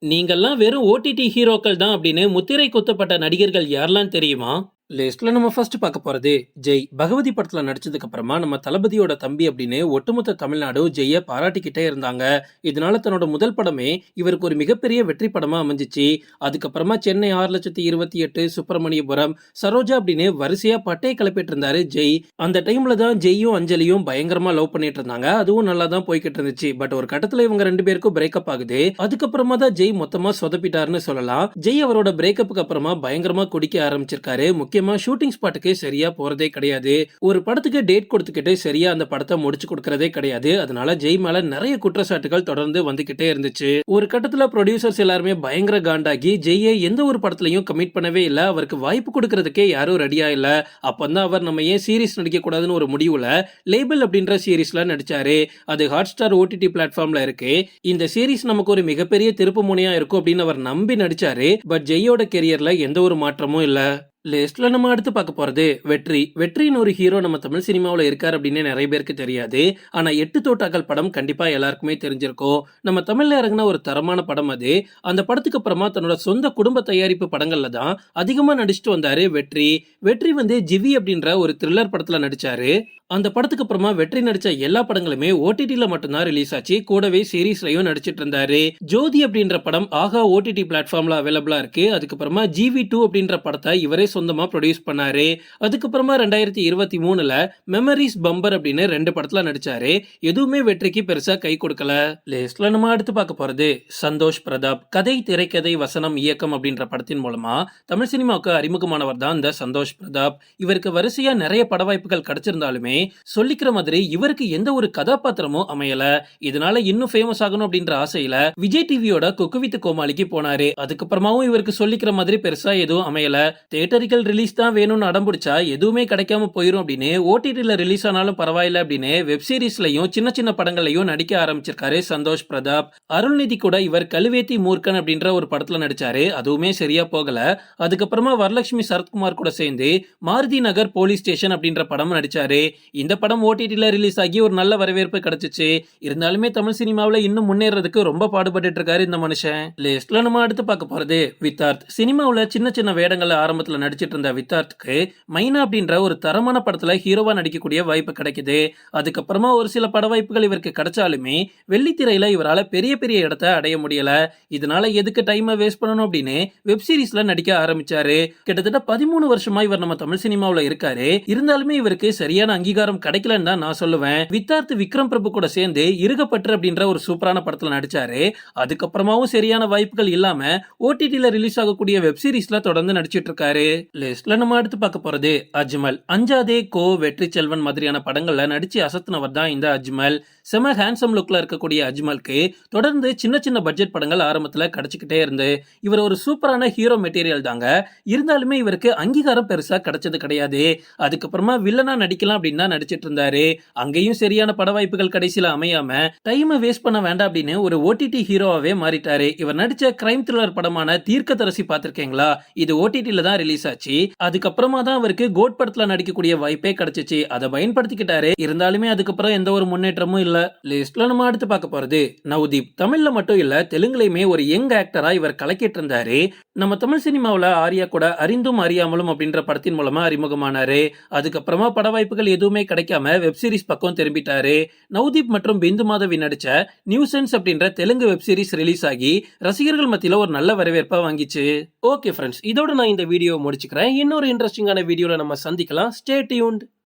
நீங்கல்லாம் வெறும் ஓடிடி ஹீரோக்கள் தான் அப்படின்னு முத்திரை குத்தப்பட்ட நடிகர்கள் யாரெல்லாம் தெரியுமா? லிஸ்ட்ல நம்ம ஃபர்ஸ்ட் பார்க்க போறது ஜெய். பகவதி படத்துல நடிச்சதுக்கு அப்புறமா நம்ம தளபதியோட தம்பி அப்படின்னு ஒட்டுமொத்த தமிழ்நாடு ஜெய்ய பாராட்டிக்கிட்டே இருந்தாங்க. இதனால தன்னோட முதல் படமே இவருக்கு ஒரு மிகப்பெரிய வெற்றி படமா அமைஞ்சிச்சு. அதுக்கப்புறமா சென்னை 6,28,000, சுப்பிரமணியபுரம், சரோஜா அப்படின்னு வரிசையா பட்டையை கிளப்பிட்டு இருந்தாரு ஜெய். அந்த டைம்ல தான் ஜெய்யும் அஞ்சலியும் பயங்கரமா லவ் பண்ணிட்டு இருந்தாங்க. அதுவும் நல்லா தான் போய்கிட்டு இருந்துச்சு. பட் ஒரு கட்டத்துல இவங்க ரெண்டு பேருக்கும் பிரேக்கப் ஆகுது. அதுக்கப்புறமா தான் ஜெய் மொத்தமா சொதப்பிட்டாருன்னு சொல்லலாம். ஜெய் அவரோட பிரேக்கப்புக்கு அப்புறமா பயங்கரமா குடிக்க ஆரம்பிச்சிருக்காரு. முக்கியமா ஷூட்டிங் ஸ்பாட்டுக்கு சரியா போறதே கிடையாது. ஒரு படத்துக்கு டேட் கொடுத்துக்கிட்டு சரியா அந்த படத்தை முடிச்சு கொடுக்கறதே கிடையாது. அதனால ஜெய் மேல நிறைய குற்றச்சாட்டுகள் தொடர்ந்து வந்துகிட்டே இருந்துச்சு. ஒரு கட்டத்துல ப்ரொடியூசர்ஸ் எல்லாருமே பயங்கர காண்டாகி ஜெய்யை எந்த ஒரு படத்துலயும் கமிட் பண்ணவே இல்ல. அவருக்கு வாய்ப்பு கொடுக்கறதுக்கே யாரும் ரெடியா இல்ல. அப்பதான் அவர் நம்ம ஏன் சீரிஸ் நடிக்க கூடாதுன்னு ஒரு முடிவுல லேபிள் அப்படின்ற சீரிஸ்ல நடிச்சாரு. அது ஹாட்ஸ்டார் ஓடிடி பிளாட்ஃபார்ம்ல இருக்கு. இந்த சீரிஸ் நமக்கு ஒரு மிகப்பெரிய திருப்பு முனையா இருக்கும் அப்படின்னு அவர் நம்பி நடிச்சாரு. பட் ஜெய்யோட கெரியர்ல எந்த ஒரு மாற்றமும் இல்ல. லிஸ்ட்ல நம்ம அடுத்து பார்க்க போறது வெற்றி. வெற்றின்னு ஒரு ஹீரோ நம்ம தமிழ் சினிமாவில் இருக்காரு அப்படின்னு நிறைய பேருக்கு தெரியாது. ஆனா 8 தோட்டாக்கள் படம் கண்டிப்பா எல்லாருக்குமே தெரிஞ்சிருக்கும். நம்ம தமிழ்ல இறங்கின ஒரு தரமான படம் அது. அந்த படத்துக்கு அப்புறமா தன்னோட சொந்த குடும்ப தயாரிப்பு படங்கள்ல தான் அதிகமா நடிச்சுட்டு வந்தாரு வெற்றி. வெற்றி வந்து ஜிவி அப்படின்ற ஒரு த்ரில்லர் படத்துல நடிச்சாரு. அந்த படத்துக்கு அப்புறமா வெற்றி நடிச்ச எல்லா படங்களுமே ஓடிடில மட்டும்தான் ரிலீஸ் ஆச்சு. கூடவே சீரீஸ்லயும் நடிச்சிட்டு இருந்தாரு. ஜோதி அப்படின்ற படம் ஆகா ஓடிடி பிளாட்ஃபார்ம்ல அவைலபிளா இருக்கு. அதுக்கப்புறமா GV2 அப்படின்ற படத்தை இவரே சொந்தமா ப்ரொடியூஸ் பண்ணாரு. அதுக்கப்புறமா 2023ல மெமரிஸ் பம்பர் அப்படின்னு 2 படத்துல நடிச்சாரு. எதுவுமே வெற்றிக்கு பெருசா கை கொடுக்கல. லிஸ்ட்ல நம்ம அடுத்து பார்க்க போறது சந்தோஷ் பிரதாப். கதை, திரைக்கதை, வசனம், இயக்கம் அப்படின்ற படத்தின் மூலமா தமிழ் சினிமாவுக்கு அறிமுகமானவர் தான் இந்த சந்தோஷ் பிரதாப். இவருக்கு வரிசையா நிறைய பட வாய்ப்புகள் கிடைச்சிருந்தாலுமே சொல்லிக்கிற மாதிரி இவருக்கு எந்த ஒரு கதாபாத்திரமும் அமையல. இதனால இன்னும் ஃபேமஸ் ஆகணும் அப்படின்ற ஆசையில விஜய் டிவியோட குக்கு வித் கோமாளிக்கு போனாரு. அதுக்கப்புறமாவும் இவருக்கு சொல்லிக்கிற மாதிரி பெருசா எதுவும் அமையல. தியேட்டரிக்கல் ரிலீஸ் தான் வேணும்னு அடம்பிடிச்சா எதுவுமே கிடைக்காம போயிரும் அப்படின்னு ஓடிடில ரிலீஸ் ஆனாலும் பரவாயில்ல அப்படின்னு வெப் சீரிஸ்லயும் சின்ன சின்ன படங்களையும் நடிக்க ஆரம்பிச்சிருக்காரு சந்தோஷ் பிரதாப். அருள்நிதி கூட இவர் கழுவேத்தி மூர்க்கன் அப்படின்ற ஒரு படத்துல நடிச்சாரு. அதுவுமே சரியா போகல. அதுக்கப்புறமா வரலட்சுமி சரத்குமார் கூட சேர்ந்து மாருதி நகர் போலீஸ் ஸ்டேஷன் அப்படின்ற படம் நடிச்சாரு. இந்த படம் ஓடிடில ரிலீஸ் ஆகி ஒரு நல்ல வரவேற்பு கிடைச்சிச்சு. இருந்தாலுமே தமிழ் சினிமாவில் இன்னும் முன்னேறதுக்கு ரொம்ப பாடுபட்டு இருக்காரு இந்த மனுஷன். லிஸ்ட்ல நம்ம அடுத்து பார்க்க போறது வித்தார்த். சினிமாவில் சின்ன சின்ன வேடங்களை ஆரம்பத்தில் நடிச்சிட்டு இருந்த வித்தார்த்துக்கு மைனா அப்படின்ற ஒரு தரமான படத்துல ஹீரோவா நடிக்கக்கூடிய வாய்ப்பு கிடைக்குது. அதுக்கப்புறமா ஒரு சில பட வாய்ப்புகள் இவருக்கு கிடைச்சாலுமே வெள்ளித்திரையில இவரால் பெரிய பெரிய இடத்தை அடைய முடியல. இதனால எதுக்கு டைமை வேஸ்ட் பண்ணணும் அப்படின்னு வெப் சீரிஸ்ல நடிக்க ஆரம்பிச்சாரு. கிட்டத்தட்ட 13 வருஷமா இவர் நம்ம தமிழ் சினிமாவில் இருக்காரு. இருந்தாலுமே இவருக்கு சரியான அங்கீகாரம் கிடைக்கலன்னு தான் நான் சொல்லுவேன். வித்தார்த் விக்ரம் பிரபு கூட சேர்ந்து இருகப்பற்று அப்படின்ற ஒரு சூப்பரான படத்துல நடிச்சாரு. அதுக்கப்புறமாவும் சரியான வாய்ப்புகள் இல்லாம ஓடிடில ரிலீஸ் ஆகக்கூடிய வெப் சீரிஸ்ல தொடர்ந்து நடிச்சிட்டு இருக்காரு. லிஸ்ட்ல நம்ம அடுத்து பார்க்க போறது அஜ்மல். அஞ்சாதே, கோ, வெற்றி செல்வன் மாதிரியான படங்கள்ல நடிச்சு அசத்துனவர் தான் இந்த அஜ்மல். செம ஹேண்ட்ஸம் லுக்ல இருக்கக்கூடிய அஜ்மலுக்கு தொடர்ந்து சின்ன சின்ன பட்ஜெட் படங்கள் ஆரம்பத்துல கிடைச்சிக்கிட்டே இருந்து இவர் ஒரு சூப்பரான ஹீரோ மெட்டீரியல் தாங்க. இருந்தாலுமே இவருக்கு அங்கீகாரம் பெருசா கிடைச்சது கிடையாது. அதுக்கப்புறமா வில்லனா நடிக்கலாம் அப்படின்னு தான் நடிச்சிட்டு இருந்தாரு. அங்கேயும் சரியான பட வாய்ப்புகள் கடைசியில அமையாம டைமை வேஸ்ட் பண்ண வேண்டாம் அப்படின்னு ஒரு ஓடிடி ஹீரோவாவே மாறிட்டாரு. இவர் நடிச்ச கிரைம் த்ரில்லர் படமான தீர்க்கதரிசி பார்த்திருக்கீங்களா? இது ஓடிடில தான் ரிலீஸ் ஆச்சு. அதுக்கப்புறமா தான் அவருக்கு கோட் படத்துல நடிக்கக்கூடிய வாய்ப்பே கிடைச்சிச்சு. அதை பயன்படுத்திக்கிட்டாரு. இருந்தாலுமே அதுக்கப்புறம் எந்த ஒரு முன்னேற்றமும் இல்ல. லிஸ்ட்ல நம்ம அடுத்து பார்க்க போறது நவ்தீப். தமிழ்ல மட்டும் இல்ல தெலுங்குலயுமே ஒரு யங் ஆக்டரா இவர் கலக்கிட்டு இருந்தாரு. நம்ம தமிழ் சினிமாவில் ஆர்யா கூட அறிந்தும் அறியாமலும் அப்படின்ற படத்தின் மூலமா அறிமுகமானாரு. அதுக்கப்புறமா பட வாய்ப்புகள் எதுவுமே கிடைக்காம வெப் சீரிஸ் பக்கம் திரும்பிட்டாரு. நவ்தீப் மற்றும் பிந்து மாதவி நடிச்ச நியூசன்ஸ் அப்படின்ற தெலுங்கு வெப் சீரிஸ் ரிலீஸ் ஆகி ரசிகர்கள் மத்தியில ஒரு நல்ல வரவேற்பா வாங்கிச்சு. ஓகே ஃப்ரெண்ட்ஸ், இதோட நான் இந்த வீடியோ முடிச்சுக்கிறேன். இன்னொரு இன்ட்ரெஸ்டிங்கான வீடியோல நம்ம சந்திக்கலாம். Stay tuned.